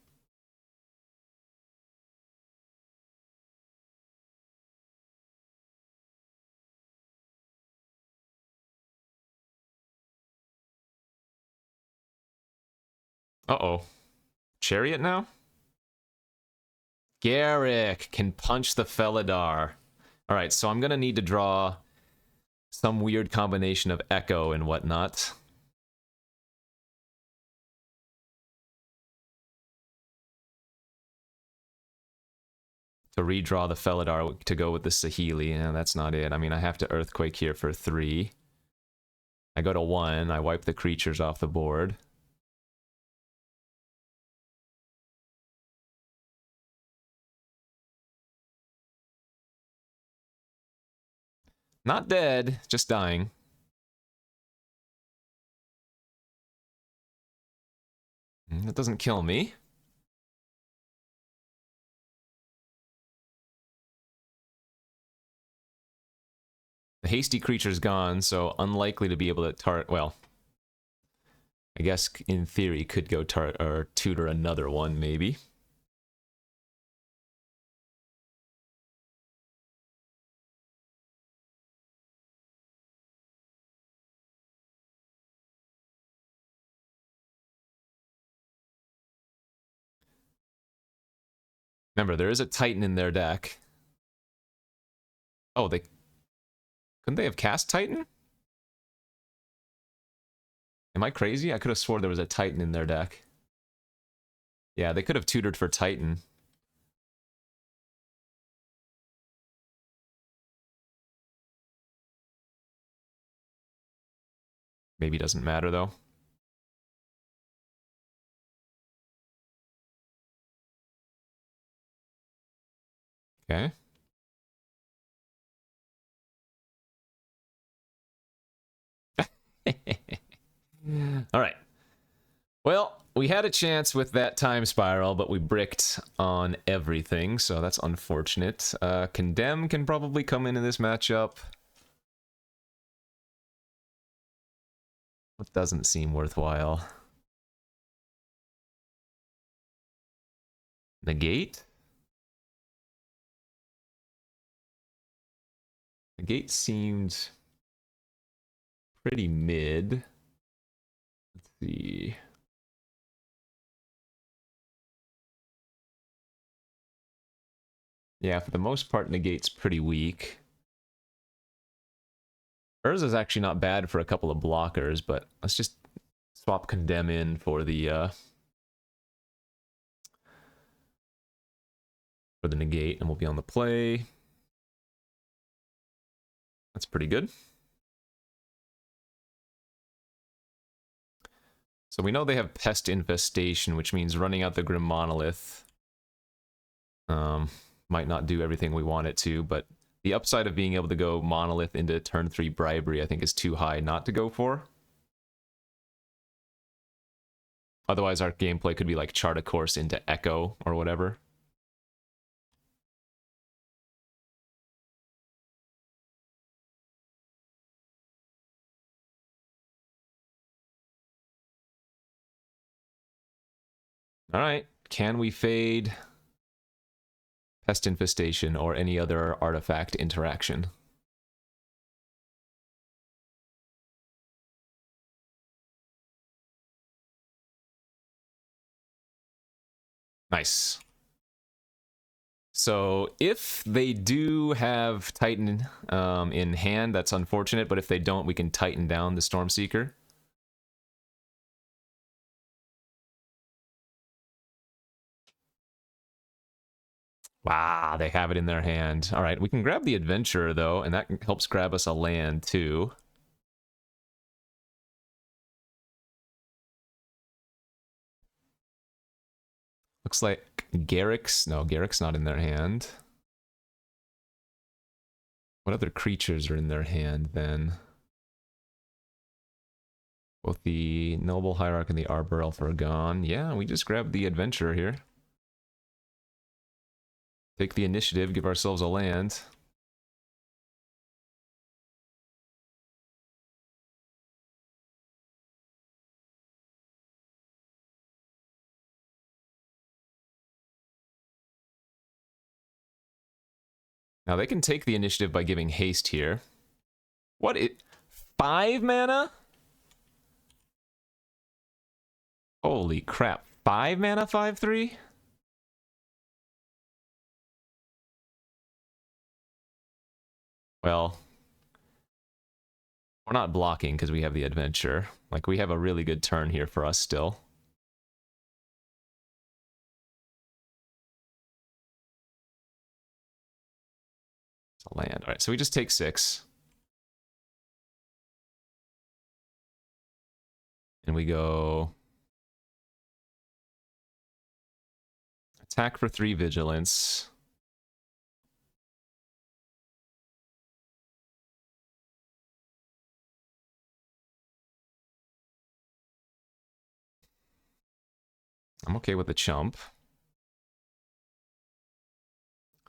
Uh-oh. Chariot now? Garrick can punch the Felidar. Alright, so I'm going to need to draw some weird combination of Echo and whatnot. To redraw the Felidar to go with the Saheeli. Yeah, that's not it. I mean, I have to Earthquake here for 3. I go to 1, I wipe the creatures off the board. Not dead, just dying. That doesn't kill me. The hasty creature's gone, so unlikely to be able to target. Well, I guess in theory could go or tutor another one, maybe. Remember, there is a Titan in their deck. Oh, couldn't they have cast Titan? Am I crazy? I could have swore there was a Titan in their deck. Yeah, they could have tutored for Titan. Maybe doesn't matter, though. Okay. All right. Well, we had a chance with that Time Spiral, but we bricked on everything, so that's unfortunate. Condemn can probably come into this matchup. What doesn't seem worthwhile? Negate? Negate seemed pretty mid. Let's see. Yeah, for the most part, Negate's pretty weak. Urza's actually not bad for a couple of blockers, but let's just swap Condemn in for the Negate, and we'll be on the play. That's pretty good. So we know they have Pest Infestation, which means running out the Grim Monolith might not do everything we want it to, but the upside of being able to go Monolith into turn 3 Bribery, I think, is too high not to go for. Otherwise, our gameplay could be like Chart a Course into Echo or whatever. All right, can we fade Pest Infestation or any other artifact interaction? Nice. So if they do have Titan in hand, that's unfortunate, but if they don't, we can Titan down the Stormseeker. Wow, they have it in their hand. All right, we can grab the Adventurer, though, and that helps grab us a land, too. Looks like Garrick's... No, Garrick's not in their hand. What other creatures are in their hand, then? Both the Noble Hierarch and the Arbor Elf are gone. Yeah, we just grabbed the Adventurer here. Take the initiative, give ourselves a land. Now they can take the initiative by giving haste here. What? 5 mana? Holy crap. 5 mana, 5/3? Well, we're not blocking because we have the Adventure. Like, we have a really good turn here for us still. It's a land. Alright, so we just take 6. And we go... Attack for 3 Vigilance. I'm okay with the chump.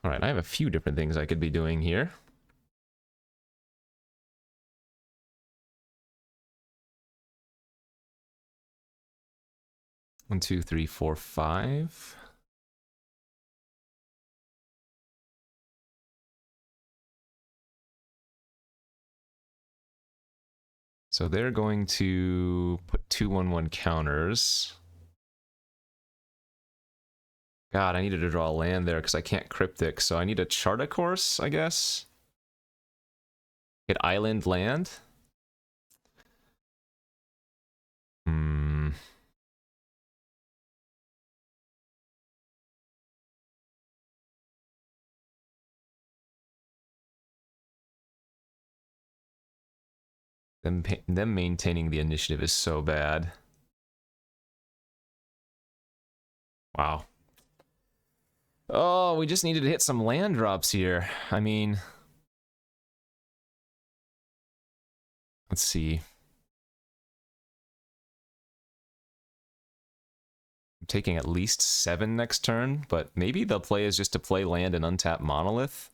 Alright, I have a few different things I could be doing here. One, two, three, four, 5. So they're going to put 2/1/1 counters. God, I needed to draw a land there because I can't Cryptic, so I need a Chart a Course, I guess. Hit Island land. Them maintaining the initiative is so bad. Wow. Oh, we just needed to hit some land drops here. I mean... Let's see. I'm taking at least 7 next turn, but maybe the play is just to play land and untap Monolith.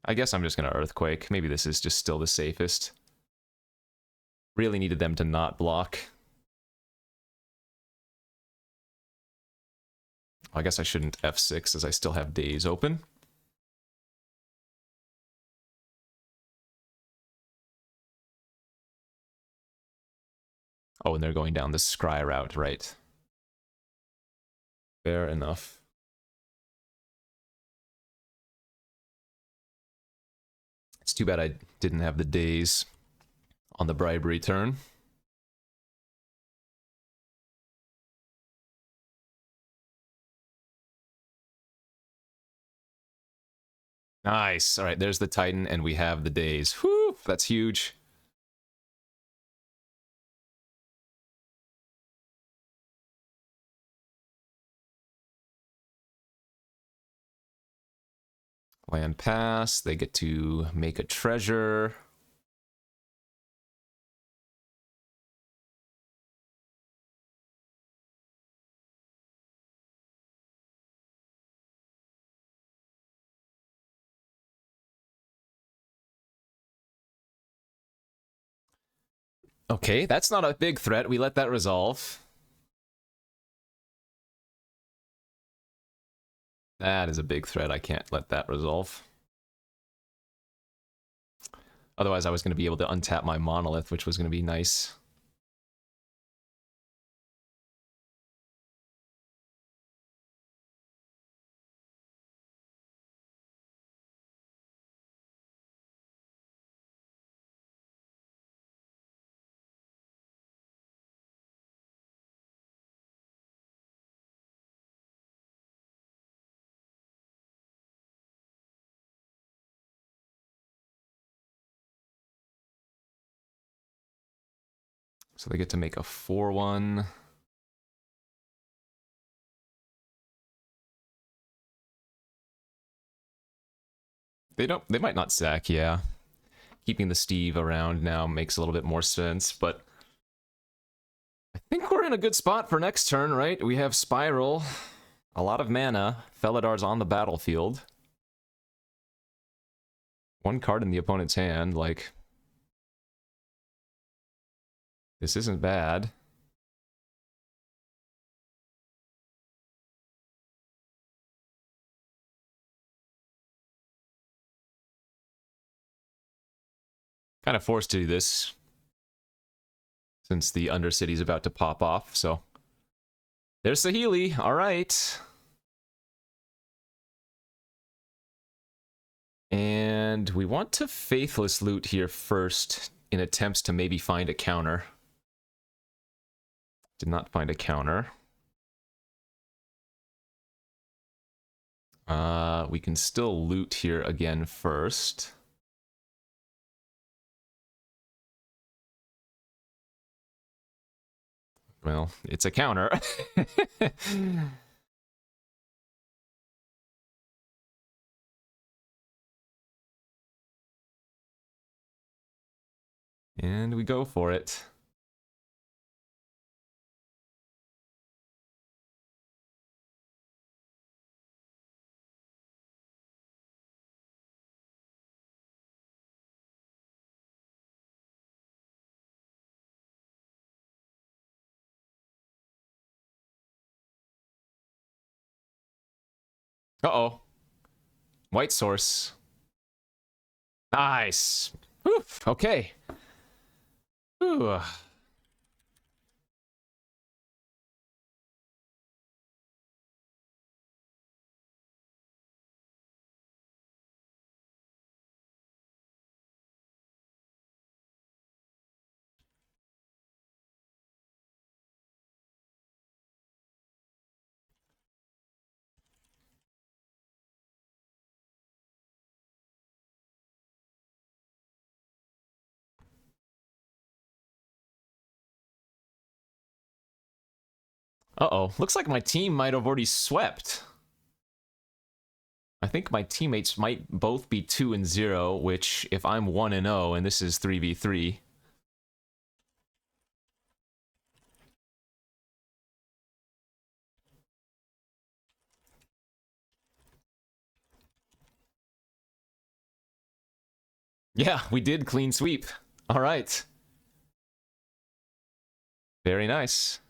I guess I'm just gonna Earthquake. Maybe this is just still the safest. Really needed them to not block. I guess I shouldn't F6 as I still have days open. Oh, and they're going down the Scry route, right. Fair enough. It's too bad I didn't have the days on the bribery turn. Nice. All right, there's the Titan, and we have the days. Whew, that's huge. Land pass. They get to make a treasure. Okay, that's not a big threat. We let that resolve. That is a big threat. I can't let that resolve. Otherwise, I was going to be able to untap my Monolith, which was going to be nice. So they get to make a 4-1. They might not sack, yeah. Keeping the Steve around now makes a little bit more sense, but I think we're in a good spot for next turn, right? We have Spiral, a lot of mana, Feladar's on the battlefield. One card in the opponent's hand, like... This isn't bad. Kind of forced to do this since the Undercity's about to pop off, so... There's Saheeli, alright. And we want to Faithless loot here first in attempts to maybe find a counter. Did not find a counter. We can still loot here again first. Well, it's a counter. And we go for it. Uh-oh. White source. Nice. Oof, okay. Ooh. Uh-oh. Looks like my team might have already swept. I think my teammates might both be 2-0, which, if I'm 1-0 and this is 3v3... Yeah, we did clean sweep. All right. Very nice.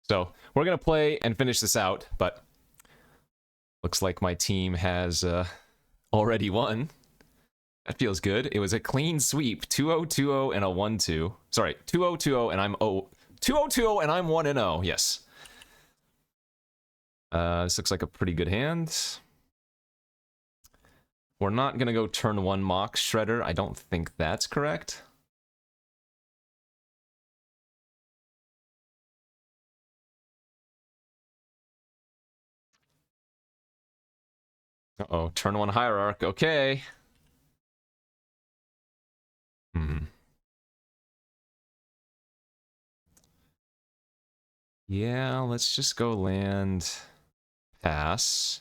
So we're going to play and finish this out, but looks like my team has already won. That feels good. It was a clean sweep, 2-0, 2-0, and a 1-2. Sorry, 2-0, 2-0, and I'm 2-0, 2-0, and I'm 1-0. Yes. This looks like a pretty good hand. We're not going to go turn 1 Mock Shredder. I don't think that's correct. Uh-oh, turn 1 Hierarch. Okay. Yeah, let's just go land pass.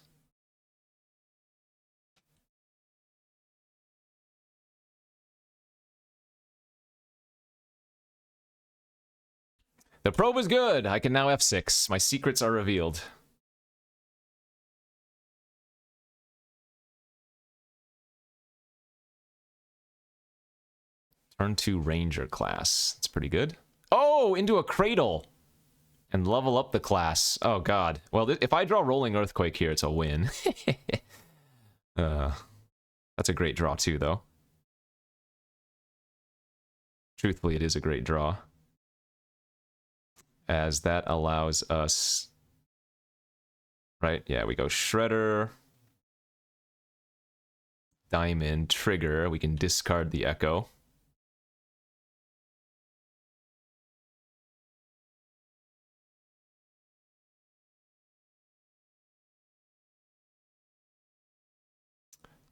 The probe is good. I can now F6. My secrets are revealed. Turn 2 Ranger class. That's pretty good. Oh, into a Cradle. And level up the class. Oh, God. Well, if I draw Rolling Earthquake here, it's a win. That's a great draw, too, though. Truthfully, it is a great draw. As that allows us... Right? Yeah, we go Shredder. Diamond. Trigger. We can discard the Echo.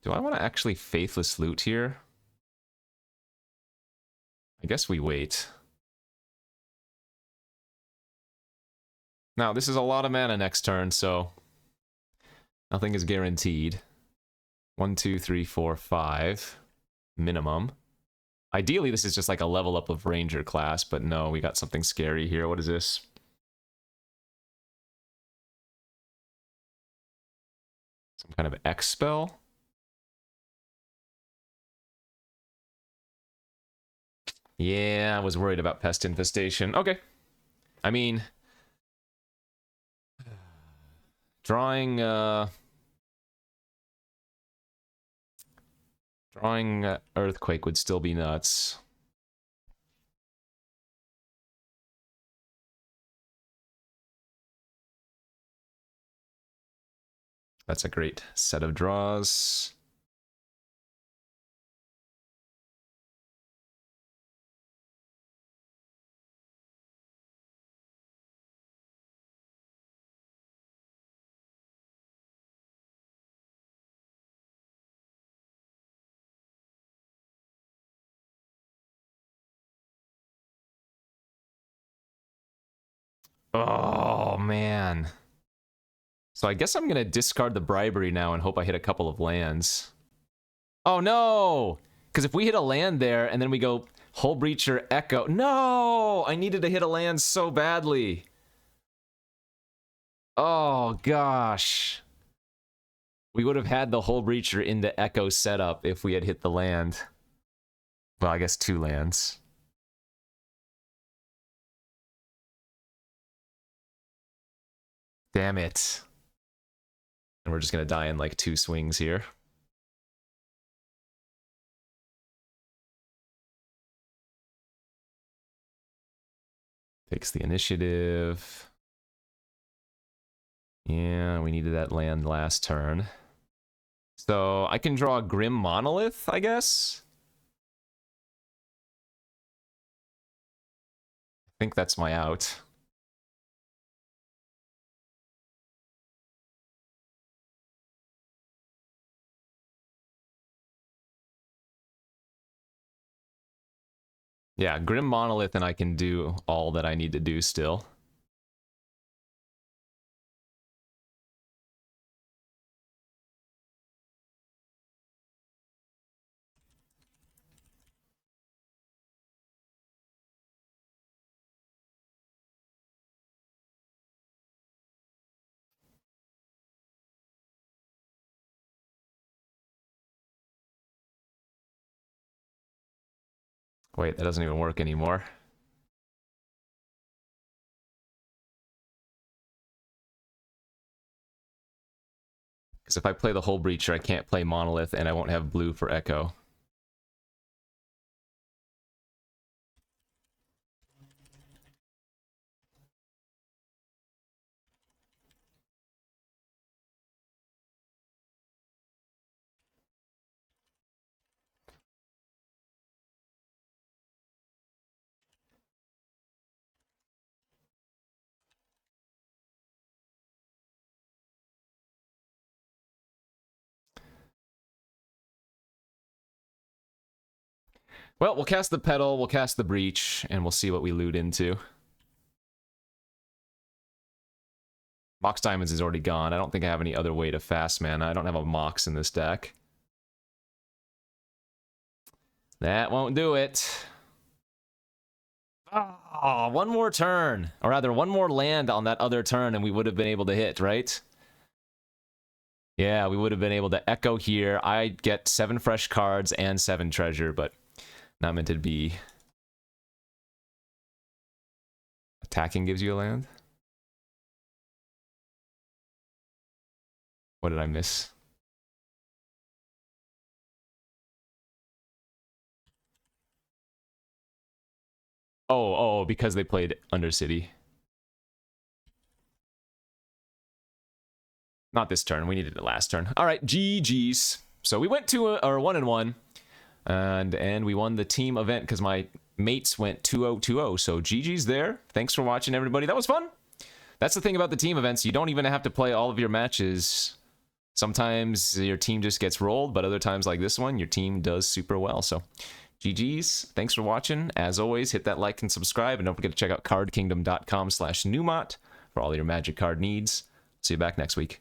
Do I want to actually Faithless Loot here? I guess we wait. Now, this is a lot of mana next turn, so nothing is guaranteed. 1, 2, 3, 4, 5 minimum. Ideally, this is just like a level up of Ranger class, but no, we got something scary here. What is this? Some kind of X spell? Yeah, I was worried about Pest Infestation. Okay. I mean... Drawing, Drawing Earthquake would still be nuts. That's a great set of draws. Oh, man. So I guess I'm going to discard the Bribery now and hope I hit a couple of lands. Oh, no! Because if we hit a land there and then we go Hull Breacher, Echo... No! I needed to hit a land so badly. Oh, gosh. We would have had the Hull Breacher into Echo setup if we had hit the land. Well, I guess 2 lands. Damn it. And we're just going to die in like 2 swings here. Takes the initiative. Yeah, we needed that land last turn. So I can draw a Grim Monolith, I guess? I think that's my out. Yeah, Grim Monolith and I can do all that I need to do still. Wait, that doesn't even work anymore. Because if I play the Hull Breacher, I can't play Monolith, and I won't have blue for Echo. Well, we'll cast the Petal, we'll cast the Breach, and we'll see what we loot into. Mox Diamonds is already gone. I don't think I have any other way to fast mana. I don't have a Mox in this deck. That won't do it. Oh, one more turn. Or rather, one more land on that other turn, and we would have been able to hit, right? Yeah, we would have been able to Echo here. I get 7 fresh cards and 7 treasure, but not meant to be. Attacking gives you a land? What did I miss? Oh, because they played Undercity. Not this turn. We needed it last turn. All right, GG's. So we went 1-1, and we won the team event because my mates went 2-0-2-0. So GG's there. Thanks for watching, everybody. That was fun. That's the thing about the team events. You don't even have to play all of your matches. Sometimes your team just gets rolled, but other times like this one, your team does super well. So GG's. Thanks for watching. As always, hit that like and subscribe, and don't forget to check out cardkingdom.com/Numot for all your Magic card needs. See you back next week.